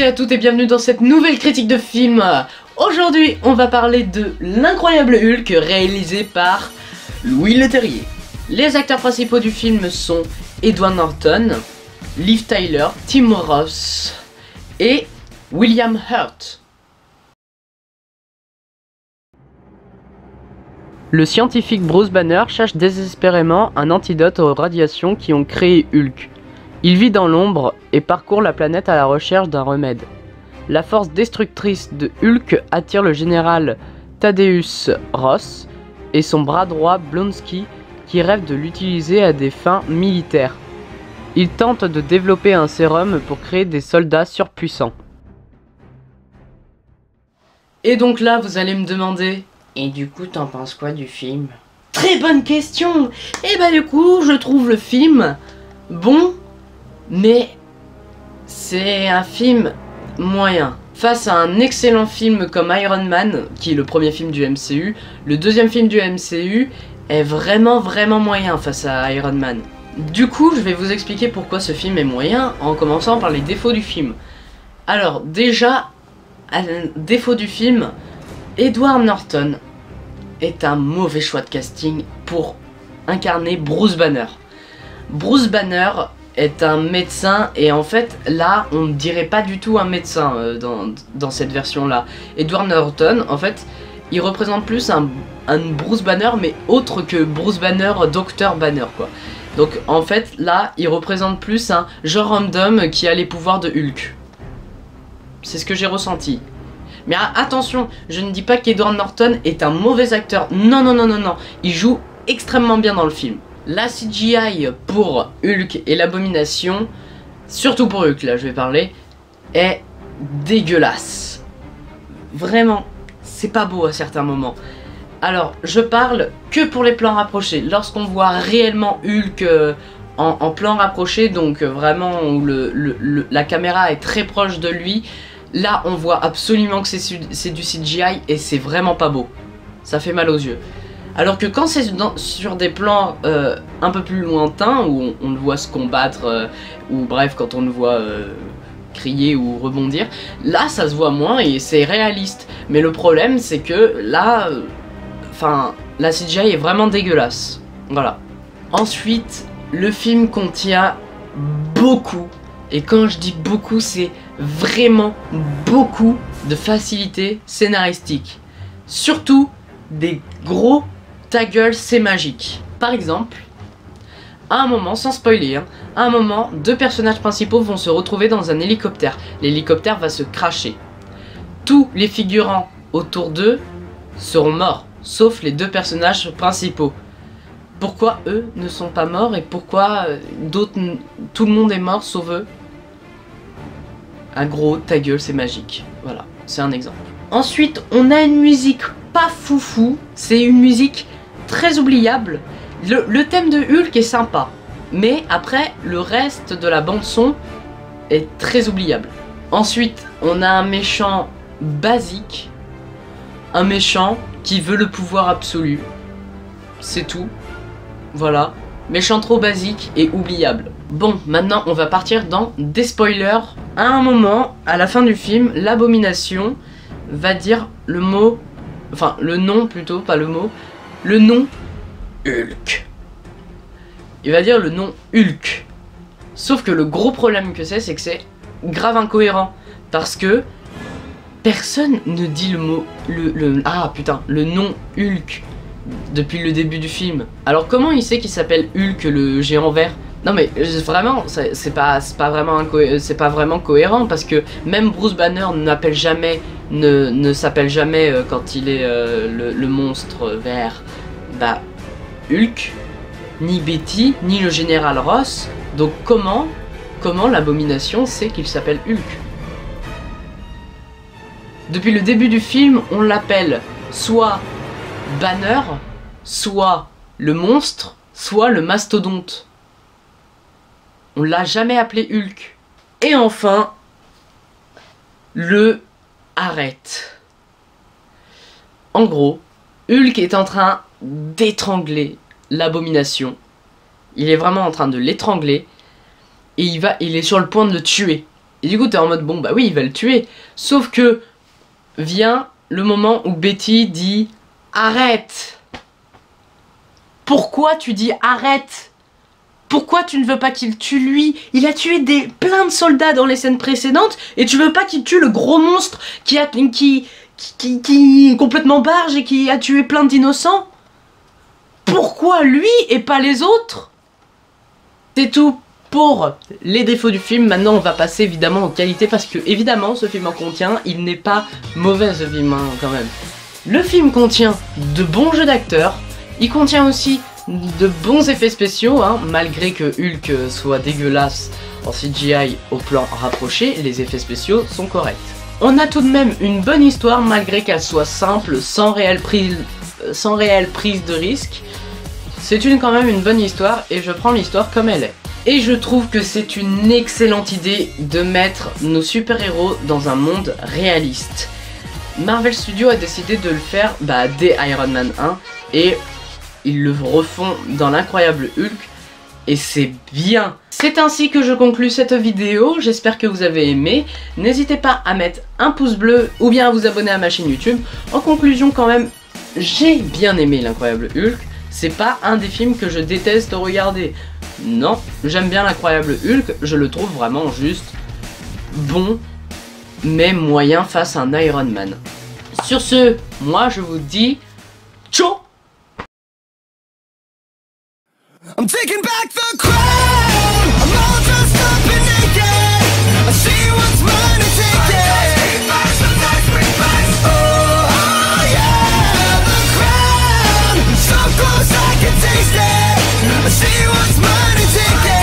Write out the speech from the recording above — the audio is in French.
à toutes et bienvenue dans cette nouvelle critique de film. Aujourd'hui, on va parler de l'incroyable Hulk réalisé par Louis Leterrier. Les acteurs principaux du film sont Edward Norton, Liv Tyler, Tim Roth et William Hurt. Le scientifique Bruce Banner cherche désespérément un antidote aux radiations qui ont créé Hulk. Il vit dans l'ombre et parcourt la planète à la recherche d'un remède. La force destructrice de Hulk attire le général Thaddeus Ross et son bras droit Blonsky qui rêve de l'utiliser à des fins militaires. Il tente de développer un sérum pour créer des soldats surpuissants. Et donc là, vous allez me demander, et du coup, t'en penses quoi du film? Très bonne question. Et bah du coup, je trouve le film bon, mais c'est un film moyen. Face à un excellent film comme Iron Man, qui est le premier film du MCU, le deuxième film du MCU est vraiment moyen face à Iron Man. Du coup, je vais vous expliquer pourquoi ce film est moyen, en commençant par les défauts du film. Alors, déjà, un défaut du film, Edward Norton est un mauvais choix de casting pour incarner Bruce Banner. Bruce Banner est un médecin et en fait là on ne dirait pas du tout un médecin dans cette version là. Edward Norton en fait il représente plus un Bruce Banner mais autre que Bruce Banner Dr Banner quoi. Donc en fait là il représente plus un genre random qui a les pouvoirs de Hulk. C'est ce que j'ai ressenti. Mais attention, je ne dis pas qu'Edward Norton est un mauvais acteur. Non, il joue extrêmement bien dans le film. La CGI pour Hulk et l'Abomination, surtout pour Hulk là je vais parler, est dégueulasse. Vraiment, c'est pas beau à certains moments. Alors, je parle que pour les plans rapprochés. Lorsqu'on voit réellement Hulk en plan rapproché, donc vraiment où la caméra est très proche de lui, là on voit absolument que c'est du CGI et c'est vraiment pas beau. Ça fait mal aux yeux. Alors que quand c'est sur des plans un peu plus lointains, où on le voit se combattre, ou bref, quand on le voit crier ou rebondir, là ça se voit moins et c'est réaliste. Mais le problème c'est que là, la CGI est vraiment dégueulasse. Voilà. Ensuite, le film contient beaucoup, et quand je dis beaucoup, c'est vraiment beaucoup de facilité scénaristique. Surtout des gros ta gueule c'est magique. Par exemple, à un moment, sans spoiler, à un moment, deux personnages principaux vont se retrouver dans un hélicoptère. L'hélicoptère va se crasher. Tous les figurants autour d'eux seront morts, sauf les deux personnages principaux. Pourquoi eux ne sont pas morts et pourquoi tout le monde est mort sauf eux? Un gros ta gueule c'est magique. Voilà, c'est un exemple. Ensuite, on a une musique pas foufou, c'est une musique très oubliable. Le thème de Hulk est sympa, mais après le reste de la bande son est très oubliable. Ensuite on a un méchant basique, un méchant qui veut le pouvoir absolu, c'est tout, voilà, méchant trop basique et oubliable. Bon, maintenant on va partir dans des spoilers. À un moment, à la fin du film, l'Abomination va dire le mot, enfin le nom plutôt, pas le mot, le nom Hulk. Il va dire le nom Hulk. Sauf que le gros problème que c'est que c'est grave incohérent. Parce que personne ne dit le mot, le nom Hulk depuis le début du film. Alors comment il sait qu'il s'appelle Hulk le géant vert? Non mais vraiment, c'est pas vraiment cohérent parce que même Bruce Banner ne s'appelle jamais quand il est le monstre vert. Bah Hulk, ni Betty, ni le général Ross. Donc comment l'Abomination sait qu'il s'appelle Hulk? Depuis le début du film, on l'appelle soit Banner, soit le monstre, soit le mastodonte. On l'a jamais appelé Hulk. Et enfin, le arrête. En gros, Hulk est en train d'étrangler l'Abomination. Il est vraiment en train de l'étrangler. Et il est sur le point de le tuer. Et du coup t'es en mode bon bah oui il va le tuer. Sauf que vient le moment où Betty dit arrête. Pourquoi tu dis arrête? Pourquoi tu ne veux pas qu'il tue lui? Il a tué plein de soldats dans les scènes précédentes et tu veux pas qu'il tue le gros monstre qui est complètement barge et qui a tué plein d'innocents? Pourquoi lui et pas les autres? C'est tout pour les défauts du film. Maintenant on va passer évidemment aux qualités parce que évidemment ce film en contient, il n'est pas mauvais ce film hein, quand même. Le film contient de bons jeux d'acteurs, il contient aussi de bons effets spéciaux, hein, malgré que Hulk soit dégueulasse en CGI au plan rapproché, les effets spéciaux sont corrects. On a tout de même une bonne histoire malgré qu'elle soit simple, sans réelle prise de risque. C'est quand même une bonne histoire et je prends l'histoire comme elle est. Et je trouve que c'est une excellente idée de mettre nos super-héros dans un monde réaliste. Marvel Studios a décidé de le faire dès Iron Man 1 et ils le refont dans l'incroyable Hulk et c'est bien. C'est ainsi que je conclus cette vidéo, j'espère que vous avez aimé. N'hésitez pas à mettre un pouce bleu ou bien à vous abonner à ma chaîne YouTube. En conclusion quand même, j'ai bien aimé l'incroyable Hulk. C'est pas un des films que je déteste regarder. Non, j'aime bien l'incroyable Hulk, je le trouve vraiment juste bon, mais moyen face à un Iron Man. Sur ce, moi je vous dis ciao. I'm taking back the crown. I'm all dressed up and naked. I see what's mine and take it. Oh yeah, the crown. So close I can taste it. I see what's mine and take it.